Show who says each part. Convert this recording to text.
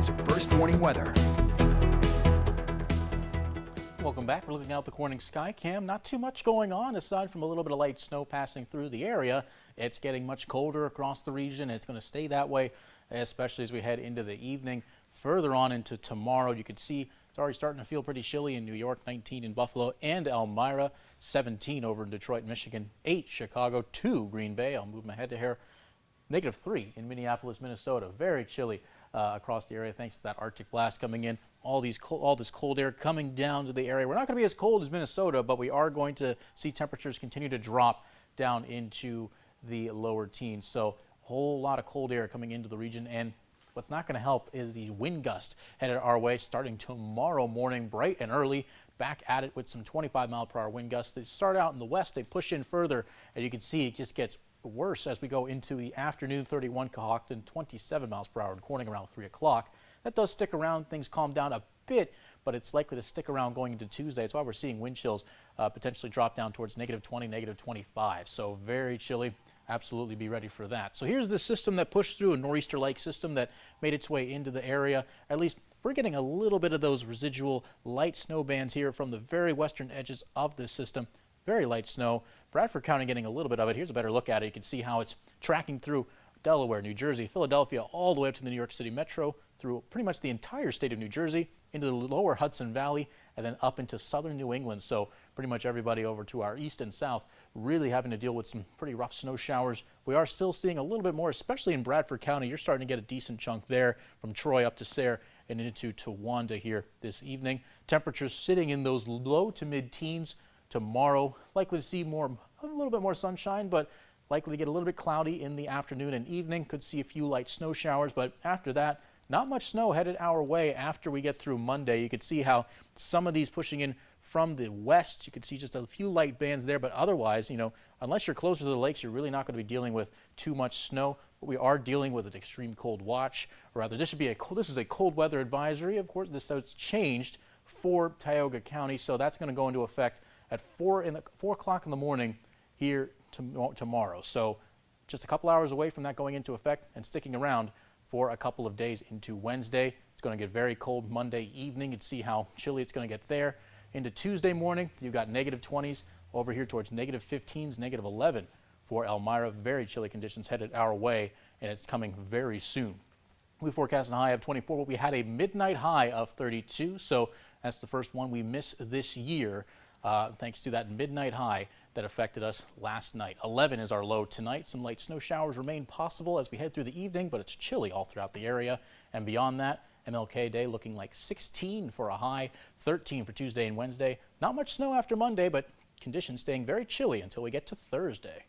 Speaker 1: First warning weather.
Speaker 2: Welcome back. We're looking out the Corning sky cam. Not too much going on aside from a little bit of light snow passing through the area. It's getting much colder across the region. It's going to stay that way, especially as we head into the evening. Further on into tomorrow, you can see it's already starting to feel pretty chilly in New York, 19 in Buffalo and Elmira, 17 over in Detroit, Michigan, 8 Chicago, 2 Green Bay. I'll move my head to here. -3 in Minneapolis, Minnesota. Very chilly across the area thanks to that Arctic blast coming in. All this cold air coming down to the area. We're not going to be as cold as Minnesota, but we are going to see temperatures continue to drop down into the lower teens. So a whole lot of cold air coming into the region, and what's not going to help is the wind gust headed our way starting tomorrow morning, bright and early. Back at it with some 25-mile-per-hour wind gusts. They start out in the west, they push in further, and you can see it just gets worse as we go into the afternoon. 31 Cohocton, 27 miles per hour in Corning around 3 o'clock. That does stick around. Things calm down a bit, but it's likely to stick around going into Tuesday. That's why we're seeing wind chills potentially drop down towards -20, -25. So very chilly. Absolutely be ready for that. So here's the system that pushed through, a nor'easter-like system that made its way into the area. At least we're getting a little bit of those residual light snow bands here from the very western edges of this system. Very light snow. Bradford County getting a little bit of it. Here's a better look at it. You can see how it's tracking through Delaware, New Jersey, Philadelphia, all the way up to the New York City Metro, through pretty much the entire state of New Jersey, into the lower Hudson Valley, and then up into southern New England. So pretty much everybody over to our east and south really having to deal with some pretty rough snow showers. We are still seeing a little bit more, especially in Bradford County. You're starting to get a decent chunk there from Troy up to Sayre and into Towanda here this evening. Temperatures sitting in those low to mid-teens. Tomorrow, likely to see a little bit more sunshine, but likely to get a little bit cloudy in the afternoon and evening. Could see a few light snow showers, but after that, not much snow headed our way after we get through Monday. You could see how some of these pushing in from the west. You could see just a few light bands there, but otherwise, unless you're closer to the lakes, you're really not going to be dealing with too much snow. But we are dealing with an extreme cold watch, or rather, this is a cold weather advisory. Of course, so it's changed for Tioga County, so that's going to go into effect at 4 o'clock in the morning here tomorrow. So just a couple hours away from that going into effect and sticking around for a couple of days into Wednesday. It's going to get very cold Monday evening. You'd see how chilly it's going to get there. Into Tuesday morning, you've got -20s over here towards -15s, -11 for Elmira. Very chilly conditions headed our way, and it's coming very soon. We forecast a high of 24, but we had a midnight high of 32, so that's the first one we missed this year. Thanks to that midnight high that affected us last night. 11 is our low tonight. Some light snow showers remain possible as we head through the evening, but it's chilly all throughout the area. And beyond that, MLK Day looking like 16 for a high, 13 for Tuesday and Wednesday. Not much snow after Monday, but conditions staying very chilly until we get to Thursday.